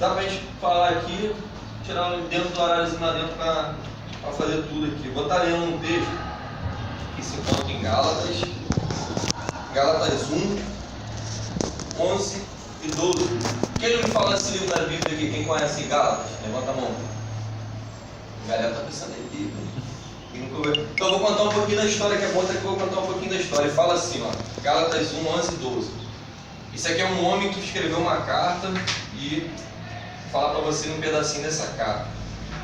dá pra gente falar aqui, tirar dentro do horáriozinho lá dentro pra fazer tudo aqui. Vou estar lendo um texto que se encontra em Gálatas 1, 11 e 12. Quem me fala esse livro da Bíblia aqui? Quem conhece Gálatas? Levanta a mão. A galera tá pensando em Bíblia. Então eu vou contar um pouquinho da história, que é bom até que eu vou contar um pouquinho da história. Ele fala assim, ó, Gálatas 1, 11 e 12. Isso aqui é um homem que escreveu uma carta e vou falar para você um pedacinho dessa carta.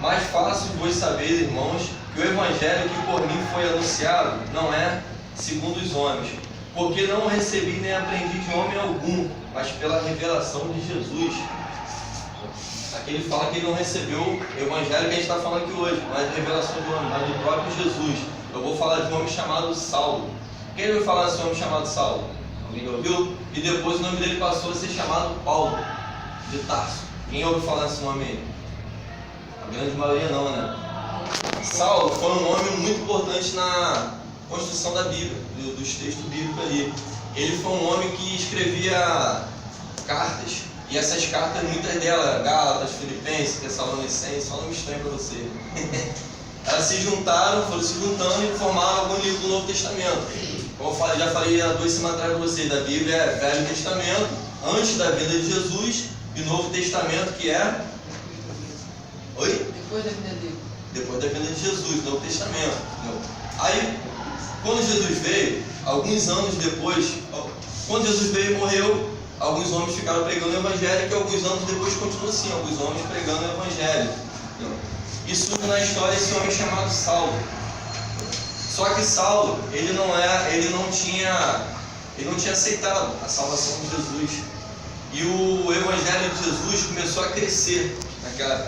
Mais fácil vos saber, irmãos, que o evangelho que por mim foi anunciado não é segundo os homens, porque não o recebi nem aprendi de homem algum, mas pela revelação de Jesus. Aqui ele fala que ele não recebeu o evangelho que a gente está falando aqui hoje, mas a revelação do homem, mas do próprio Jesus. Eu vou falar de um homem chamado Saulo. Quem ouviu falar desse homem chamado Saulo? Alguém ouviu? E depois o nome dele passou a ser chamado Paulo de Tarso. Quem ouviu falar desse nome aí? A grande maioria não, né? Saulo foi um homem muito importante na construção da Bíblia, dos textos bíblicos ali. Ele foi um homem que escrevia cartas. E essas cartas, muitas delas, Gálatas, Filipenses, Tessalonicenses, só não estranho para você. Elas se juntaram, foram se juntando e formaram algum livro do Novo Testamento. Como eu já falei há 2 semanas atrás para vocês, da Bíblia é Velho Testamento, antes da vinda de Jesus, e Novo Testamento que é... Oi? Depois da vinda dele. Depois da vinda de Jesus, Novo Testamento. Aí, quando Jesus veio, alguns anos depois, quando Jesus veio e morreu, alguns homens ficaram pregando o Evangelho, que alguns anos depois continua assim, alguns homens pregando o Evangelho. E surge na história esse homem chamado Saulo. Só que Saulo, ele não tinha aceitado a salvação de Jesus. E o Evangelho de Jesus começou a crescer,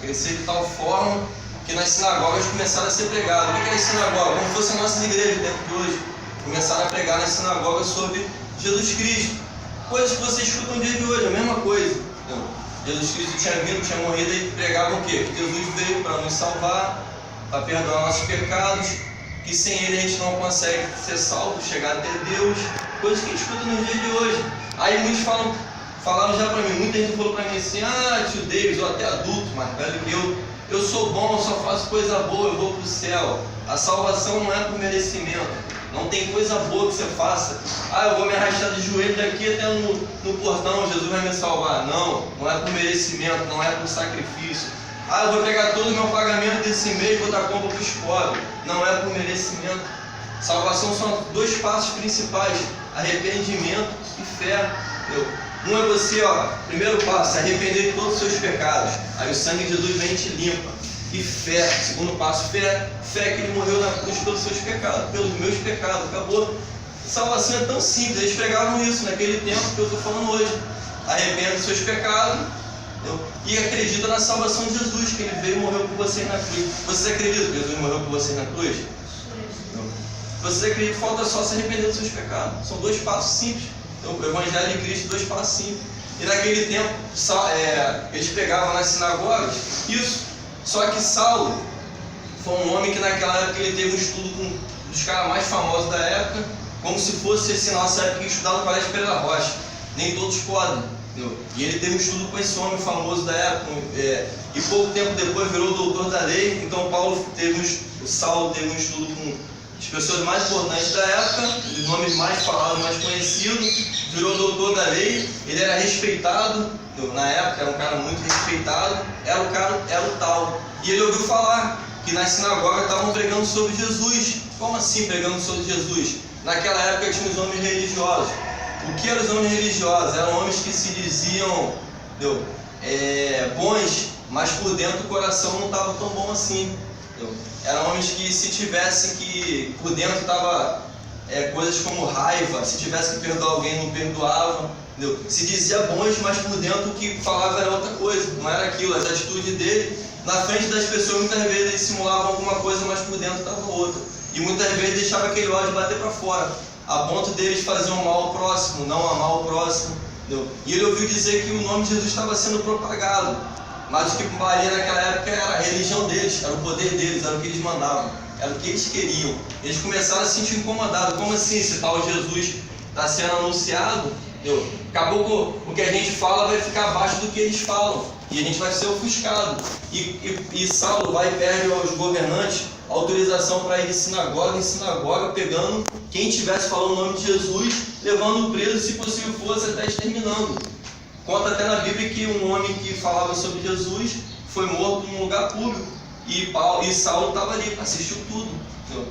crescer de tal forma que nas sinagogas começaram a ser pregado. O que é as sinagogas? Como fossem nossas igrejas dentro de hoje. Começaram a pregar nas sinagogas sobre Jesus Cristo. Coisas que você escuta no dia de hoje, a mesma coisa. Então, Jesus Cristo tinha vindo, tinha morrido e pregavam o quê? Que Jesus veio para nos salvar, para perdoar nossos pecados, que sem Ele a gente não consegue ser salvo, chegar até Deus. Coisas que a gente escuta no dia de hoje. Aí muitos falaram já para mim, muita gente falou para mim assim, tio Davis, ou até adulto, mais velho que eu sou bom, eu só faço coisa boa, eu vou para o céu. A salvação não é por merecimento. Não tem coisa boa que você faça. Eu vou me arrastar de joelho daqui até no portão, Jesus vai me salvar. Não é por merecimento, não é por sacrifício. Eu vou pegar todo o meu pagamento desse mês e vou dar compra para os pobres. Não é por merecimento. Salvação são 2 passos principais: arrependimento e fé. Um é você, primeiro passo, arrepender de todos os seus pecados. Aí o sangue de Jesus vem e te limpa. E fé, segundo passo, fé que Ele morreu na cruz pelos seus pecados, pelos meus pecados, acabou. Salvação é tão simples, eles pregavam isso naquele tempo que eu estou falando hoje. Arrependa dos seus pecados, e acredita na salvação de Jesus, que Ele veio e morreu por vocês na cruz. Vocês acreditam que Jesus morreu por vocês na cruz? Vocês acreditam, falta só se arrepender dos seus pecados. São 2 passos simples. Então, o Evangelho de Cristo, 2 passos simples. E naquele tempo, eles pregavam nas sinagogas isso. Só que Saulo foi um homem que naquela época ele teve um estudo com um dos caras mais famosos da época, como se fosse esse nossa época que estudava no Colégio Pereira Rocha. Nem todos podem. Entendeu? E ele teve um estudo com esse homem famoso da época, e pouco tempo depois virou doutor da lei. Então o Saulo teve um estudo com as pessoas mais importantes da época, os nomes mais falados, mais conhecidos, virou doutor da lei. Ele era respeitado, na época era um cara muito respeitado, era o tal. E ele ouviu falar que nas sinagogas estavam pregando sobre Jesus. Como assim pregando sobre Jesus? Naquela época tinha os homens religiosos. O que eram os homens religiosos? Eram homens que se diziam bons, mas por dentro o coração não estava tão bom assim. Eram homens que, se tivessem que por dentro estava coisas como raiva, se tivesse que perdoar alguém não perdoava. Se dizia bons, mas por dentro o que falava era outra coisa, não era aquilo. As atitudes dele, na frente das pessoas, muitas vezes eles simulavam alguma coisa, mas por dentro estava outra. E muitas vezes deixava aquele ódio bater para fora, a ponto deles fazer um mal ao próximo, não amar o próximo. E ele ouviu dizer que o nome de Jesus estava sendo propagado, mas o que valia naquela época era a religião deles, era o poder deles, era o que eles mandavam, era o que eles queriam. Eles começaram a se sentir incomodados. Como assim, se tal Jesus está sendo anunciado, acabou com o que a gente fala vai ficar abaixo do que eles falam. E a gente vai ser ofuscado. E Saulo vai e perde aos governantes autorização para ir de sinagoga em sinagoga, pegando quem estivesse falando o nome de Jesus, levando preso, se possível fosse, até exterminando. Conta até na Bíblia que um homem que falava sobre Jesus foi morto num lugar público. E Saulo estava ali, assistiu tudo. Entendeu?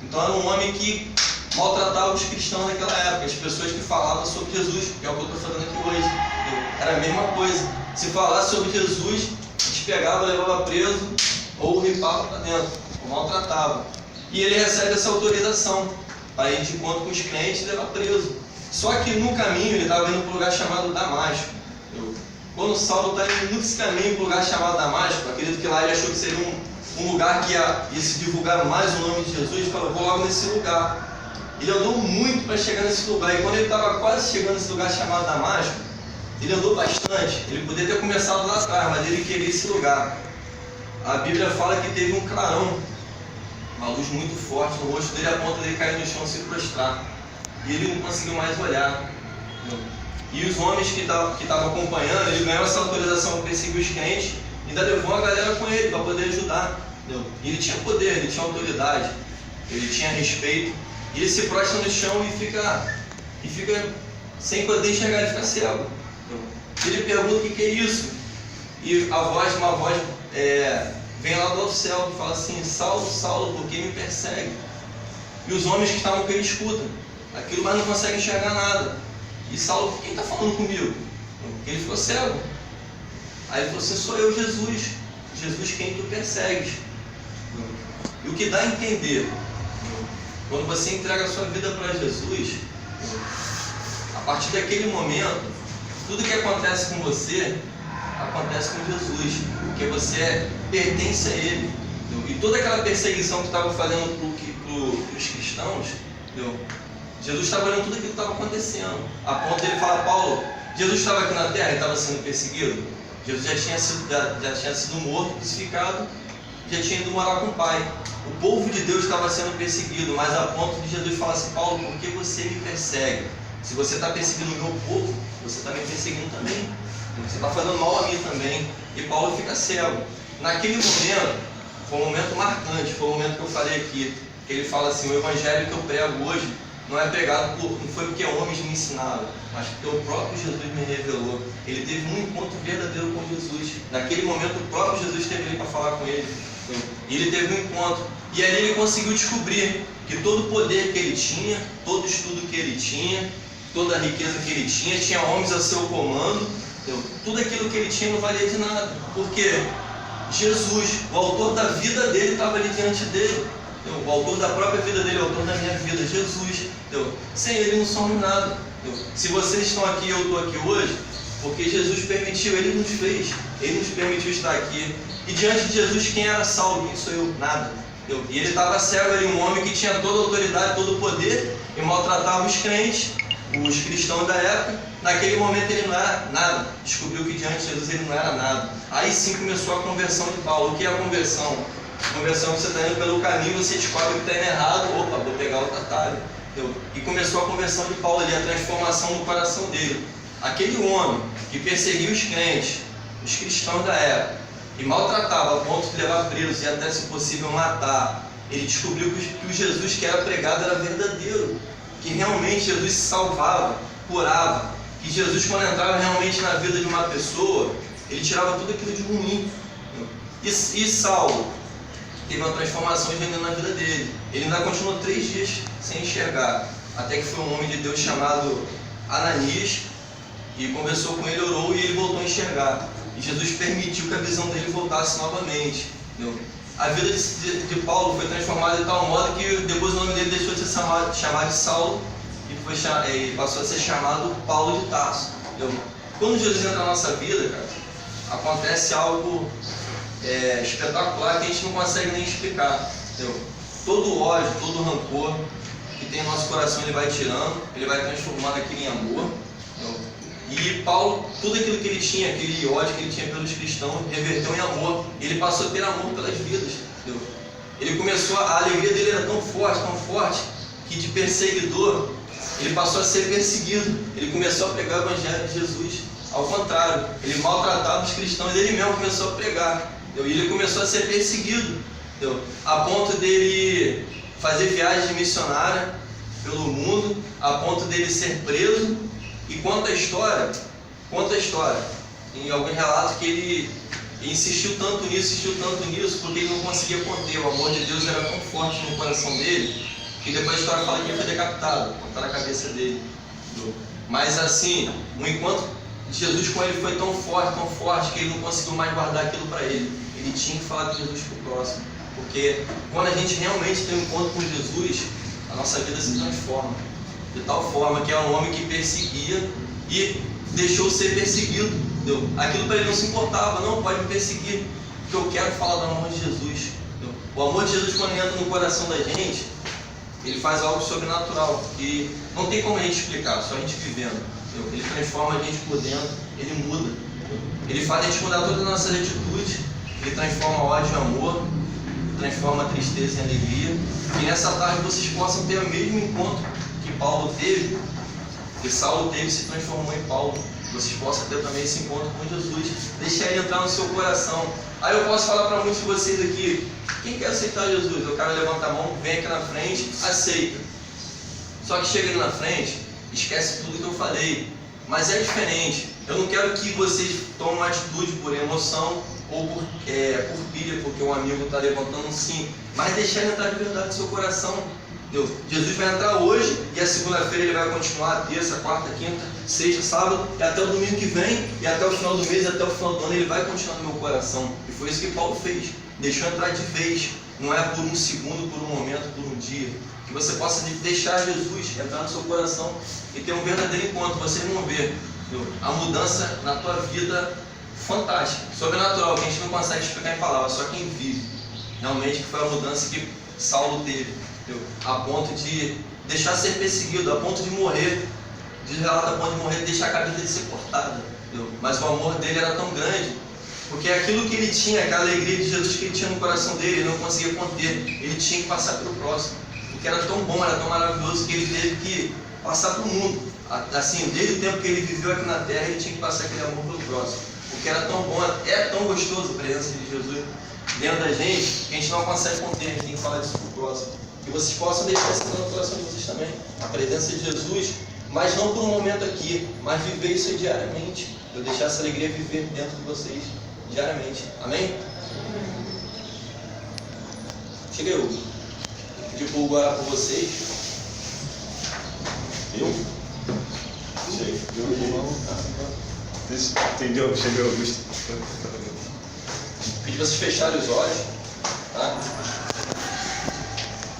Então era um homem que maltratava os cristãos naquela época, as pessoas que falavam sobre Jesus, que é o que eu estou falando aqui hoje. Entendeu? Era a mesma coisa. Se falasse sobre Jesus, a gente pegava, levava preso ou ripava para dentro, ou maltratava. E ele recebe essa autorização para ir de encontro com os crentes e levar preso. Só que no caminho ele estava indo para um lugar chamado Damasco. Quando Saulo está indo nesse caminho para um lugar chamado Damasco, acredito que lá ele achou que seria um lugar que ia se divulgar mais o nome de Jesus, ele falou, vou logo nesse lugar. Ele andou muito para chegar nesse lugar, e quando ele estava quase chegando nesse lugar chamado Damasco, ele andou bastante. Ele poderia ter começado lá atrás, mas ele queria esse lugar. A Bíblia fala que teve um clarão, uma luz muito forte no rosto dele, a ponto dele cair no chão e se prostrar. E ele não conseguiu mais olhar. E os homens que estavam acompanhando, ele ganhou essa autorização para perseguir os crentes, e ainda levou a galera com ele para poder ajudar. E ele tinha poder, ele tinha autoridade, ele tinha respeito. E ele se prostra no chão e fica sem poder enxergar, ele fica cego. Ele pergunta o que é isso. E uma voz vem lá do alto céu e fala assim, Saulo, Saulo, por que me persegue? E os homens que estavam com ele escutam aquilo, mas não conseguem enxergar nada. E Saulo, quem está falando comigo? Porque ele ficou cego. Aí ele falou assim, sou eu, Jesus. Jesus quem tu persegues. E o que dá a entender, quando você entrega a sua vida para Jesus, a partir daquele momento, tudo que acontece com você, acontece com Jesus, porque você pertence a Ele. E toda aquela perseguição que estava fazendo para os cristãos, Jesus estava olhando tudo aquilo que estava acontecendo. A ponto de ele falar, Paulo, Jesus estava aqui na terra e estava sendo perseguido. Jesus já tinha sido morto, crucificado, já tinha ido morar com o Pai. O povo de Deus estava sendo perseguido, mas a ponto de Jesus falar assim, Paulo, por que você me persegue? Se você está perseguindo o meu povo, você está me perseguindo também. Você está fazendo mal a mim também. E Paulo fica cego. Naquele momento, foi um momento marcante, foi o momento que eu falei aqui, que ele fala assim, o evangelho que eu prego hoje não é pregado não foi porque homens me ensinaram, mas porque o próprio Jesus me revelou. Ele teve um encontro verdadeiro com Jesus. Naquele momento o próprio Jesus esteve ali para falar com ele. E ele teve um encontro. E ali ele conseguiu descobrir que todo o poder que ele tinha, todo o estudo que ele tinha, toda a riqueza que ele tinha homens a seu comando. Tudo aquilo que ele tinha não valia de nada. Porque Jesus, o autor da vida dele, estava ali diante dele. O autor da própria vida dele, o autor da minha vida, Jesus. Sem ele não somos nada. Se vocês estão aqui e eu estou aqui hoje, porque Jesus permitiu, ele nos fez, ele nos permitiu estar aqui. E diante de Jesus, quem era Saulo? Quem sou eu? Nada. E ele estava cego ali, um homem que tinha toda a autoridade, todo o poder, e maltratava os crentes, os cristãos da época. Naquele momento ele não era nada. Descobriu que diante de Jesus ele não era nada. Aí sim começou a conversão de Paulo. O que é a conversão? A conversão é que você está indo pelo caminho, você descobre que está indo errado, opa, vou pegar outro atalho. E começou a conversão de Paulo ali, a transformação do coração dele. Aquele homem que perseguia os crentes, os cristãos da época, e maltratava a ponto de levar presos e até, se possível, matar, ele descobriu que o Jesus que era pregado era verdadeiro, que realmente Jesus salvava, curava, que Jesus, quando entrava realmente na vida de uma pessoa, ele tirava tudo aquilo de ruim. E Saulo teve uma transformação genuína na vida dele. Ele ainda continuou 3 dias sem enxergar, até que foi um homem de Deus chamado Ananias, e conversou com ele, orou, e ele voltou a enxergar. E Jesus permitiu que a visão dele voltasse novamente. A vida de Paulo foi transformada de tal modo que depois o nome dele deixou de ser chamado de Saulo e passou a ser chamado Paulo de Tarso. Quando Jesus entra na nossa vida, cara, acontece algo espetacular que a gente não consegue nem explicar. Todo o ódio, todo o rancor que tem no nosso coração, ele vai tirando, ele vai transformando aquilo em amor. E Paulo, tudo aquilo que ele tinha, aquele ódio que ele tinha pelos cristãos, reverteu em amor. Ele passou a ter amor pelas vidas. Ele começou, a alegria dele era tão forte, que de perseguidor, ele passou a ser perseguido. Ele começou a pregar o evangelho de Jesus Ao contrário, ele maltratava os cristãos, ele mesmo começou a pregar, entendeu? E ele começou a ser perseguido, entendeu? A ponto dele fazer viagem missionária pelo mundo, a ponto dele ser preso. E conta a história, em alguns relatos, que ele insistiu tanto nisso, porque ele não conseguia conter. O amor de Deus era tão forte no coração dele, que depois a história fala que ele foi decapitado, cortaram a cabeça dele. Mas assim, o encontro de Jesus com ele foi tão forte, que ele não conseguiu mais guardar aquilo para ele. Ele tinha que falar de Jesus para o próximo. Porque quando a gente realmente tem um encontro com Jesus, a nossa vida se transforma. De tal forma que é um homem que perseguia e deixou ser perseguido. Entendeu? Aquilo para ele não se importava. Não, pode me perseguir, porque eu quero falar do amor de Jesus. Entendeu? O amor de Jesus, quando entra no coração da gente, ele faz algo sobrenatural, que não tem como a gente explicar, só a gente vivendo. Entendeu? Ele transforma a gente por dentro, ele muda. Ele faz a gente mudar todas as nossas atitudes, ele transforma ódio em amor, transforma a tristeza em alegria. E nessa tarde vocês possam ter o mesmo encontro que Paulo teve, que Saulo teve e se transformou em Paulo. Vocês possam ter também esse encontro com Jesus, deixar ele entrar no seu coração. Aí eu posso falar para muitos de vocês aqui: quem quer aceitar Jesus? O cara levanta a mão, vem aqui na frente, aceita. Só que chega ali na frente, esquece tudo que eu falei. Mas é diferente. Eu não quero que vocês tomem uma atitude por emoção ou por pilha, porque um amigo está levantando um sim, mas deixar ele entrar de verdade no seu coração. Entendeu? Jesus vai entrar hoje e a segunda-feira ele vai continuar, terça, quarta, quinta, sexta, sábado, e até o domingo que vem, e até o final do mês, até o final do ano, ele vai continuar no meu coração. E foi isso que Paulo fez, deixou entrar de vez. Não é por um segundo, por um momento, por um dia. Que você possa deixar Jesus entrar no seu coração e ter um verdadeiro encontro. Vocês vão ver, entendeu? A mudança na tua vida fantástica, sobrenatural, que a gente não consegue explicar em palavras, só quem vive. Realmente que foi a mudança que Saulo teve, entendeu? A ponto de deixar ser perseguido, a ponto de morrer, diz relato, a ponto de morrer, de deixar a cabeça dele ser cortada, entendeu? Mas o amor dele era tão grande, porque aquilo que ele tinha, aquela alegria de Jesus que ele tinha no coração dele, ele não conseguia conter, ele tinha que passar pelo próximo, porque era tão bom, era tão maravilhoso, que ele teve que passar para o mundo. Assim, desde o tempo que ele viveu aqui na terra, ele tinha que passar aquele amor pelo próximo, porque era tão bom, é tão gostoso a presença de Jesus dentro da gente, que a gente não consegue conter, a gente tem que falar disso para o próximo. Que vocês possam deixar isso no coração de vocês também, a presença de Jesus, mas não por um momento aqui, mas viver isso diariamente. Eu deixar essa alegria viver dentro de vocês diariamente. Amém? Chega eu. Pedir para o Hugo orar por vocês. Eu? Cheguei. Entendeu? Chegou, Augusto. Pedir para vocês fecharem os olhos. Tá?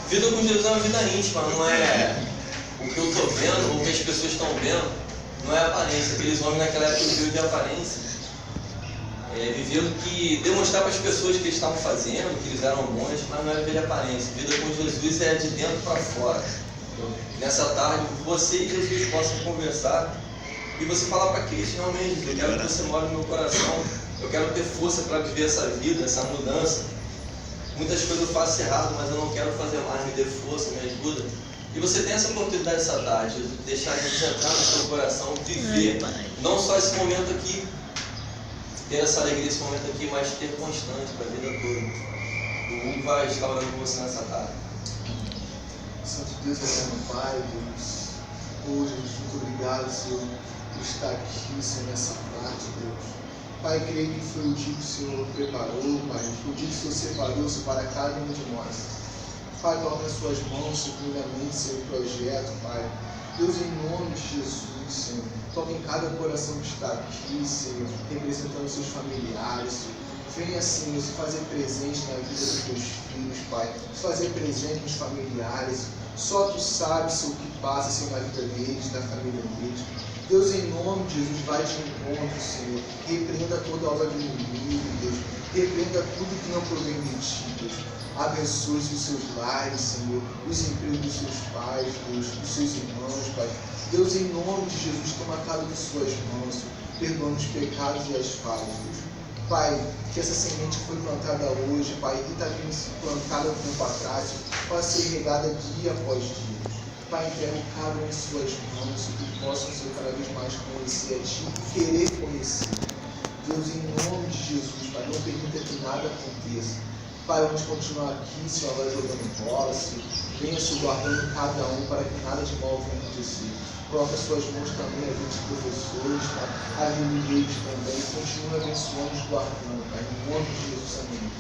Vida com Jesus é uma vida íntima, não é o que eu estou vendo, ou o que as pessoas estão vendo, não é a aparência. Aqueles homens naquela época viviam de aparência, viviam que demonstrar para as pessoas que eles estavam fazendo, que eles eram bons, mas não era viver de aparência. Vida com Jesus é de dentro para fora. Nessa tarde, você e Jesus possam conversar e você falar para Cristo: realmente, eu quero que você more no meu coração, eu quero ter força para viver essa vida, essa mudança. Muitas coisas eu faço errado, mas eu não quero fazer mais, me dê força, me ajuda. E você tem essa oportunidade essa tarde, de deixar a gente entrar no seu coração, viver, não só esse momento aqui, ter essa alegria esse momento aqui, mas ter constante para a vida toda. O Hugo vai estar orando com você nessa tarde. Santo Deus, eterno Pai, Deus, hoje, muito obrigado, Senhor, por estar aqui, Senhor, nessa tarde, Deus. Pai, creio que foi o dia que o Senhor preparou, Pai, foi o dia que o Senhor separou, Senhor, para cada um de nós. Pai, coloca nas suas mãos, Senhor, primeiramente, Senhor, o projeto, Pai. Deus, em nome de Jesus, Senhor, toque em cada coração que está aqui, Senhor, representando seus familiares, Senhor. Venha, Senhor, se fazer presente na vida dos teus filhos, Pai, se fazer presente nos familiares. Só Tu sabes, Senhor, o que passa, Senhor, na vida deles, na família deles. Deus, em nome de Jesus, vai de encontro, Senhor. Repreenda toda obra do inimigo, Deus. Repreenda tudo que não provém de Ti, Deus. Abençoe os seus lares, Senhor. Os empregos dos seus pais, Deus. Dos seus irmãos, Pai. Deus, em nome de Jesus, toma cada de suas mãos, Senhor. Perdoa os pecados e as falhas, Deus. Pai, que essa semente que foi plantada hoje, Pai, que está vindo plantada um tempo atrás, possa ser regada dia após dia. Pai, entrego cada um em suas mãos, que possam ser cada vez mais conhecer a Ti e querer conhecer. Deus, em nome de Jesus, Pai, não permita que nada aconteça. Pai, vamos continuar aqui, Senhor, agora jogando bola, Senhor. Venha se guardando cada um para que nada de mal venha acontecer. Coloca suas mãos também a vida dos professores, Pai, a vida deles também. Continua abençoando os guardando, Pai, em nome de Jesus, amém.